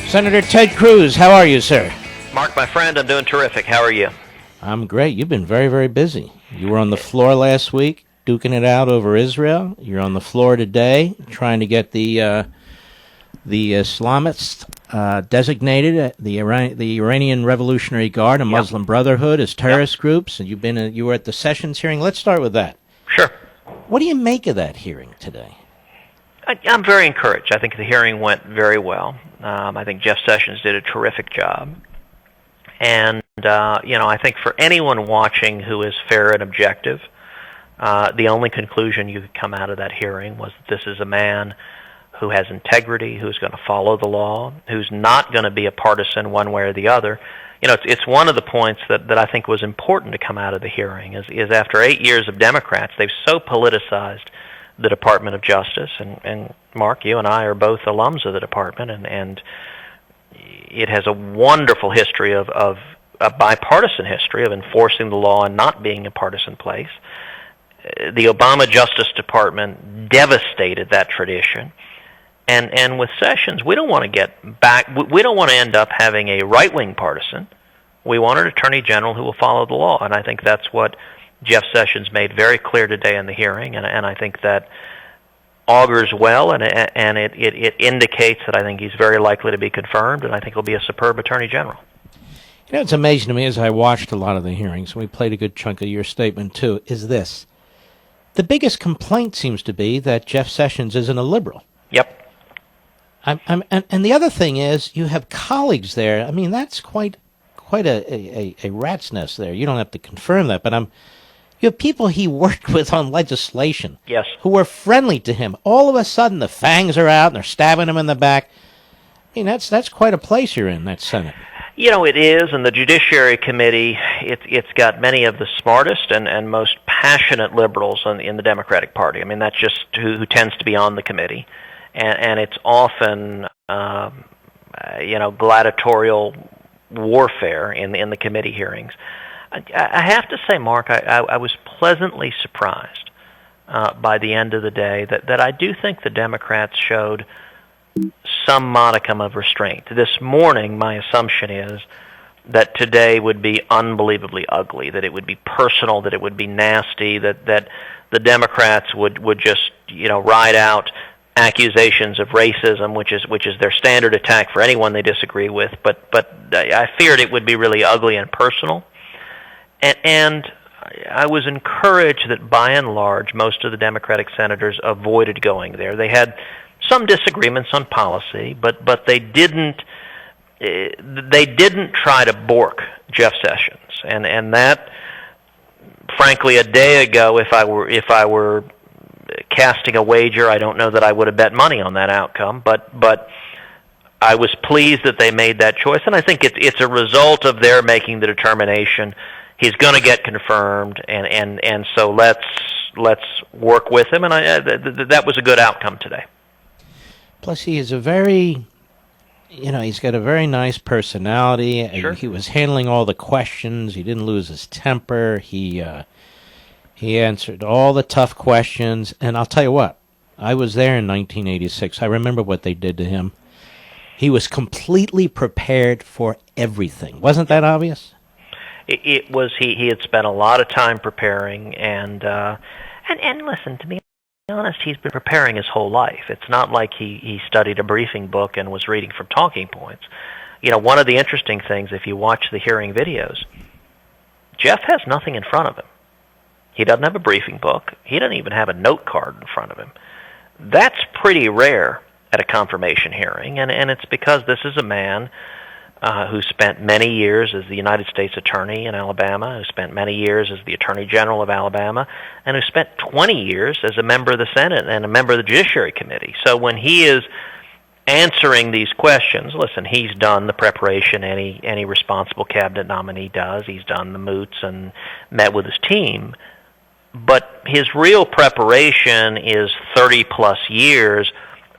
Senator Ted Cruz, how are you, sir? Mark, my friend, I'm doing terrific. How are you? I'm great. You've been very, very busy. You were on the floor last week, duking it out over Israel. You're on the floor today, trying to get the Islamists designated, the Iranian Revolutionary Guard and Muslim Brotherhood as terrorist groups. And you were at the Sessions hearing. Let's start with that. Sure. What do you make of that hearing today? I'm very encouraged. I think the hearing went very well. I think Jeff Sessions did a terrific job. And, I think for anyone watching who is fair and objective, the only conclusion you could come out of that hearing was that this is a man who has integrity, who's going to follow the law, who's not going to be a partisan one way or the other. It's one of the points that I think was important to come out of the hearing is after 8 years of Democrats, they've so politicized the Department of Justice, and Mark, you and I are both alums of the department, and it has a wonderful history of a bipartisan history of enforcing the law and not being a partisan place. The Obama Justice Department devastated that tradition. And with Sessions, we don't want to get back. We don't want to end up having a right-wing partisan. We want an attorney general who will follow the law, and I think that's what Jeff Sessions made very clear today in the hearing, and I think that augurs well, and it indicates that I think he's very likely to be confirmed, and I think he'll be a superb attorney general. It's amazing to me as I watched a lot of the hearings, and we played a good chunk of your statement too, is this. The biggest complaint seems to be that Jeff Sessions isn't a liberal. Yep. And the other thing is, you have colleagues there. I mean, that's quite a rat's nest there. You don't have to confirm that, but you have people he worked with on legislation. Yes. Who were friendly to him. All of a sudden, the fangs are out and they're stabbing him in the back. I mean, that's quite a place you're in, that Senate. It is, and the Judiciary Committee, it's got many of the smartest and most passionate liberals in the Democratic Party. I mean, that's just who tends to be on the committee. And it's often, gladiatorial warfare in the committee hearings. I have to say, Mark, I was pleasantly surprised by the end of the day that I do think the Democrats showed some modicum of restraint. This morning, my assumption is that today would be unbelievably ugly, that it would be personal, that it would be nasty, that the Democrats would just ride out accusations of racism, which is their standard attack for anyone they disagree with. But I feared it would be really ugly and personal. And I was encouraged that by and large, most of the Democratic senators avoided going there. They had some disagreements on policy, but they didn't try to bork Jeff Sessions. And that, frankly, a day ago, if I were casting a wager, I don't know that I would have bet money on that outcome, but I was pleased that they made that choice, and I think it's a result of their making the determination he's going to get confirmed, and so let's work with him, and that was a good outcome today. Plus, he is he's got a very nice personality. Sure. He was handling all the questions. He didn't lose his temper. He answered all the tough questions, and I'll tell you what, I was there in 1986. I remember what they did to him. He was completely prepared for everything. Wasn't that obvious? It was. He had spent a lot of time preparing, and listen, to be honest, he's been preparing his whole life. It's not like he studied a briefing book and was reading from talking points. One of the interesting things, if you watch the hearing videos, Jeff has nothing in front of him. He doesn't have a briefing book. He doesn't even have a note card in front of him. That's pretty rare at a confirmation hearing, and it's because this is a man who spent many years as the United States Attorney in Alabama, who spent many years as the Attorney General of Alabama, and who spent 20 years as a member of the Senate and a member of the Judiciary Committee. So when he is answering these questions, listen, he's done the preparation any responsible cabinet nominee does. He's done the moots and met with his team. But his real preparation is 30-plus years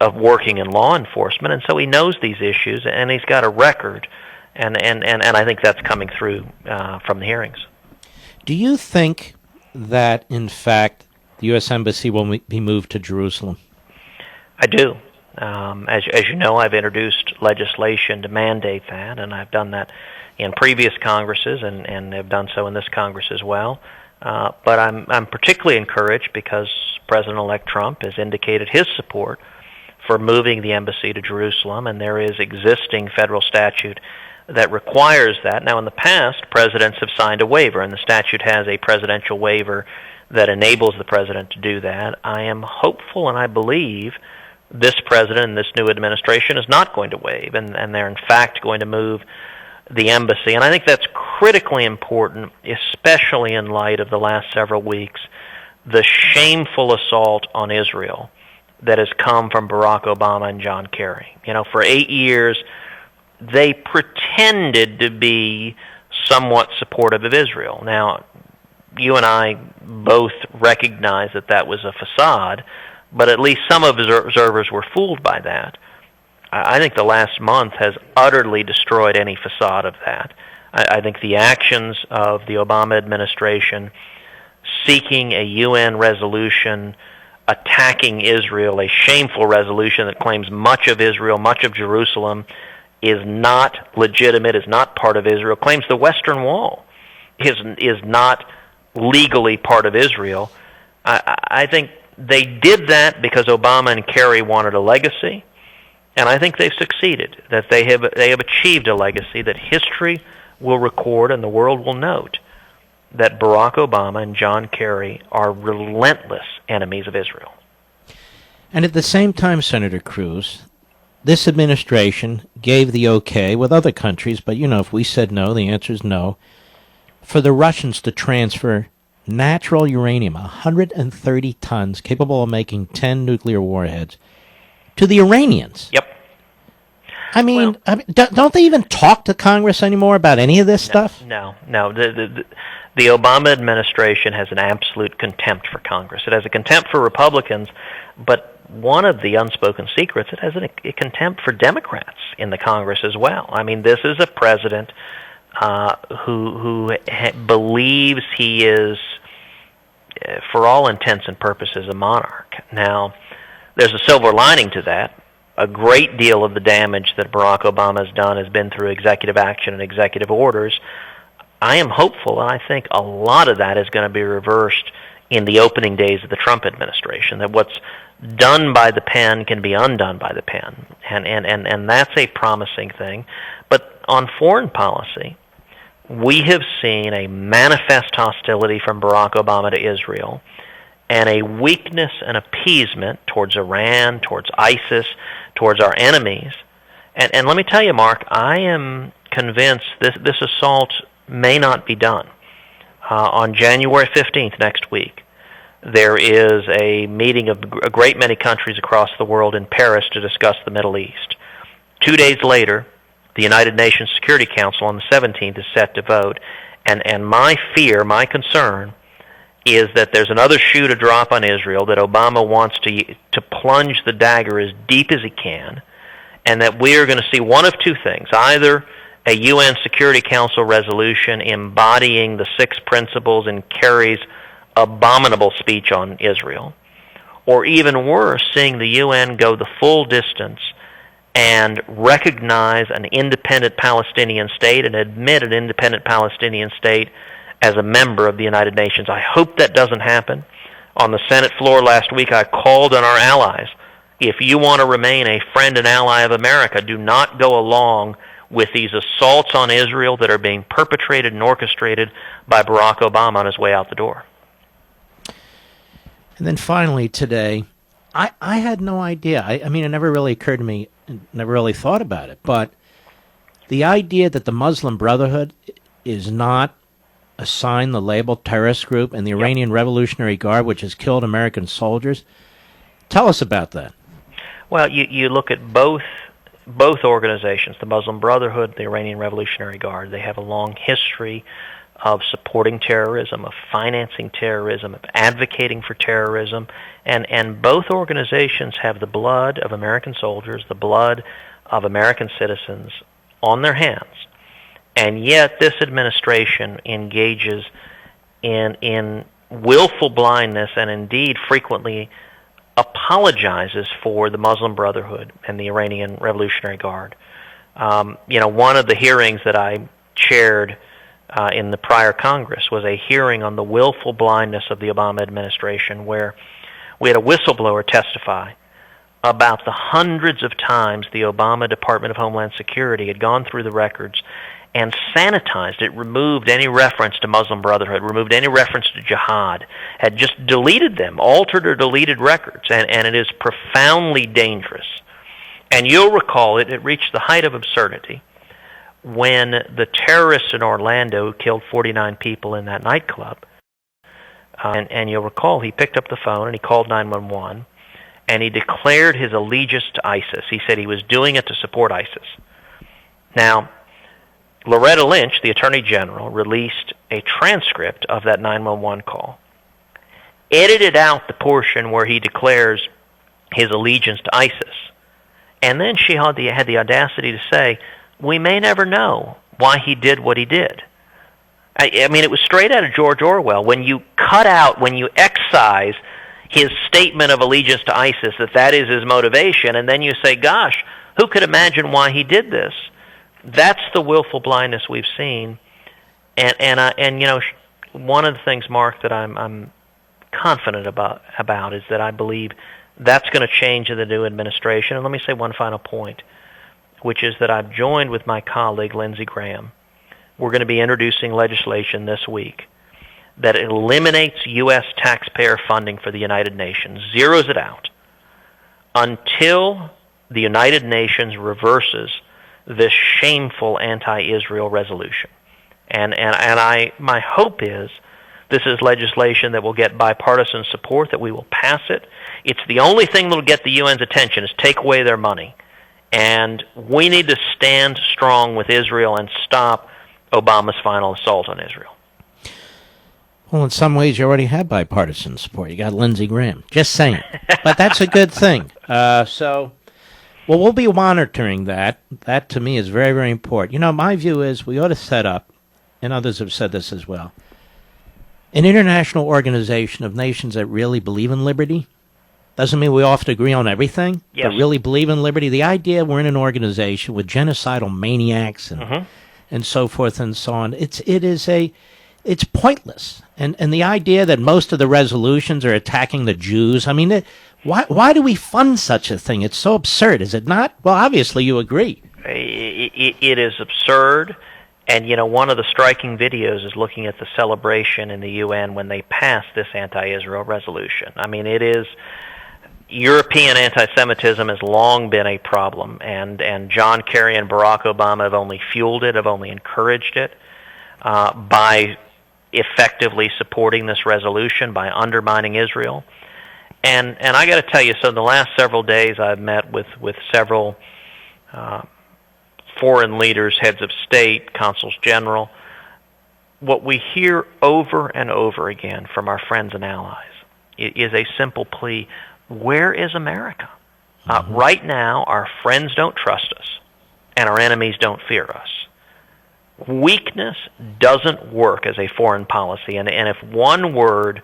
of working in law enforcement, and so he knows these issues, and he's got a record, and I think that's coming through from the hearings. Do you think that, in fact, the U.S. Embassy will be moved to Jerusalem? I do. As you know, I've introduced legislation to mandate that, and I've done that in previous Congresses and have done so in this Congress as well. But I'm particularly encouraged because President-elect Trump has indicated his support for moving the embassy to Jerusalem, and there is existing federal statute that requires that. Now, in the past, presidents have signed a waiver, and the statute has a presidential waiver that enables the president to do that. I am hopeful, and I believe this president and this new administration is not going to waive, and they're in fact going to move the embassy. And I think that's critically important, especially in light of the last several weeks, the shameful assault on Israel that has come from Barack Obama and John Kerry. You know, for 8 years, they pretended to be somewhat supportive of Israel. Now, you and I both recognize that that was a facade, but at least some observers were fooled by that. I think the last month has utterly destroyed any facade of that. I think the actions of the Obama administration seeking a UN resolution attacking Israel, a shameful resolution that claims much of Israel, much of Jerusalem, is not legitimate, is not part of Israel, claims the Western Wall is not legally part of Israel. I think they did that because Obama and Kerry wanted a legacy, and I think they've succeeded, that they have achieved a legacy that history will record and the world will note that Barack Obama and John Kerry are relentless enemies of Israel. And at the same time, Senator Cruz, this administration gave the okay with other countries, but you know, if we said no, the answer is no, for the Russians to transfer natural uranium, 130 tons, capable of making 10 nuclear warheads, to the Iranians. Yep. I mean, don't they even talk to Congress anymore about any of this stuff? No. The Obama administration has an absolute contempt for Congress. It has a contempt for Republicans, but one of the unspoken secrets, it has a contempt for Democrats in the Congress as well. I mean, this is a president who believes he is, for all intents and purposes, a monarch. Now, there's a silver lining to that. A great deal of the damage that Barack Obama has done has been through executive action and executive orders. I am hopeful, and I think a lot of that is going to be reversed in the opening days of the Trump administration, that what's done by the pen can be undone by the pen, and that's a promising thing. But on foreign policy, we have seen a manifest hostility from Barack Obama to Israel, and a weakness and appeasement towards Iran, towards ISIS, towards our enemies. And let me tell you, Mark, I am convinced this assault may not be done. On January 15th, next week, there is a meeting of a great many countries across the world in Paris to discuss the Middle East. 2 days later, the United Nations Security Council on the 17th is set to vote. And my fear, my concern, is that there's another shoe to drop on Israel, that Obama wants to plunge the dagger as deep as he can, and that we are going to see one of two things: either a UN Security Council resolution embodying the 6 principles in Kerry's abominable speech on Israel, or even worse, seeing the UN go the full distance and recognize an independent Palestinian state and admit an independent Palestinian state as a member of the United Nations. I hope that doesn't happen. On the Senate floor last week, I called on our allies. If you want to remain a friend and ally of America, do not go along with these assaults on Israel that are being perpetrated and orchestrated by Barack Obama on his way out the door. And then finally today, I had no idea. I mean, it never really occurred to me, never really thought about it, but the idea that the Muslim Brotherhood is not assigned the label terrorist group, and the Iranian Revolutionary Guard, which has killed American soldiers. Tell us about that. Well, you look at both organizations, the Muslim Brotherhood, the Iranian Revolutionary Guard. They have a long history of supporting terrorism, of financing terrorism, of advocating for terrorism, and both organizations have the blood of American soldiers, the blood of American citizens on their hands. And yet this administration engages in willful blindness and indeed frequently apologizes for the Muslim Brotherhood and the Iranian Revolutionary Guard. One of the hearings that I chaired in the prior Congress was a hearing on the willful blindness of the Obama administration, where we had a whistleblower testify about the hundreds of times the Obama Department of Homeland Security had gone through the records and sanitized it, removed any reference to Muslim Brotherhood, removed any reference to jihad, had just deleted them, altered or deleted records, and it is profoundly dangerous. And you'll recall it reached the height of absurdity when the terrorists in Orlando killed 49 people in that nightclub. And you'll recall he picked up the phone and he called 911, and he declared his allegiance to ISIS. He said he was doing it to support ISIS. Now, Loretta Lynch, the Attorney General, released a transcript of that 911 call, edited out the portion where he declares his allegiance to ISIS, and then she had the audacity to say, we may never know why he did what he did. I mean, it was straight out of George Orwell. When you excise his statement of allegiance to ISIS, that is his motivation, and then you say, gosh, who could imagine why he did this? That's the willful blindness we've seen, and one of the things, Mark, that I'm confident about is that I believe that's going to change in the new administration. And let me say one final point, which is that I've joined with my colleague Lindsey Graham. We're going to be introducing legislation this week that eliminates U.S. taxpayer funding for the United Nations, zeroes it out, until the United Nations reverses this shameful anti-Israel resolution. And my hope is this is legislation that will get bipartisan support, that we will pass it. It's the only thing that will get the UN's attention, is take away their money. And we need to stand strong with Israel and stop Obama's final assault on Israel. Well, in some ways, you already have bipartisan support. You got Lindsey Graham. Just saying. But that's a good thing. Well, we'll be monitoring that. That, to me, is very, very important. My view is we ought to set up, and others have said this as well, an international organization of nations that really believe in liberty. Doesn't mean we all have to agree on everything, yes, but really believe in liberty. The idea we're in an organization with genocidal maniacs and so forth and so on, it's pointless. And the idea that most of the resolutions are attacking the Jews, I mean, why do we fund such a thing? It's so absurd, is it not? Well, obviously you agree. It is absurd. And, one of the striking videos is looking at the celebration in the UN when they passed this anti-Israel resolution. I mean, it is... European anti-Semitism has long been a problem, and John Kerry and Barack Obama have only fueled it, have only encouraged it by effectively supporting this resolution, by undermining Israel. And I got to tell you, so in the last several days I've met with several foreign leaders, heads of state, consuls general. What we hear over and over again from our friends and allies is a simple plea: where is America? Right now, our friends don't trust us, and our enemies don't fear us. Weakness doesn't work as a foreign policy, and if one word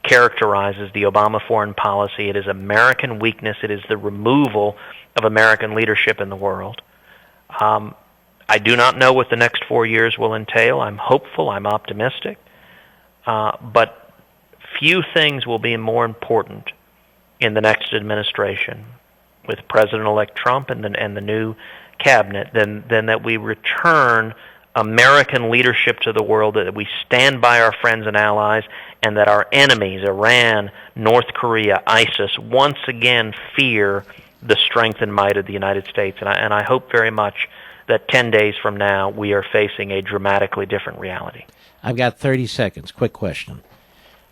characterizes the Obama foreign policy, it is American weakness. It is the removal of American leadership in the world. I do not know what the next 4 years will entail. I'm hopeful. I'm optimistic. But few things will be more important in the next administration with President-elect Trump and the new cabinet than that we return American leadership to the world, that we stand by our friends and allies, and that our enemies, Iran, North Korea, ISIS, once again fear the strength and might of the United States. And I hope very much that 10 days from now we are facing a dramatically different reality. I've got 30 seconds. Quick question.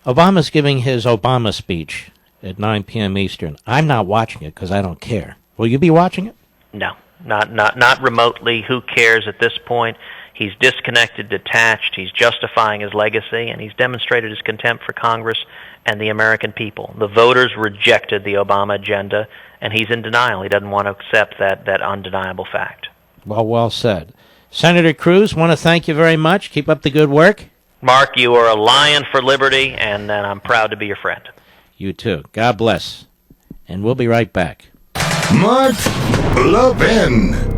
Obama's giving his Obama speech at 9 p.m. Eastern. I'm not watching it because I don't care. Will you be watching it? No, not remotely. Who cares at this point? He's disconnected, detached. He's justifying his legacy, and he's demonstrated his contempt for Congress and the American people. The voters rejected the Obama agenda, and he's in denial. He doesn't want to accept that undeniable fact. Well said. Senator Cruz, want to thank you very much. Keep up the good work. Mark, you are a lion for liberty, and I'm proud to be your friend. You too. God bless. and we'll be right back. Mark Levin.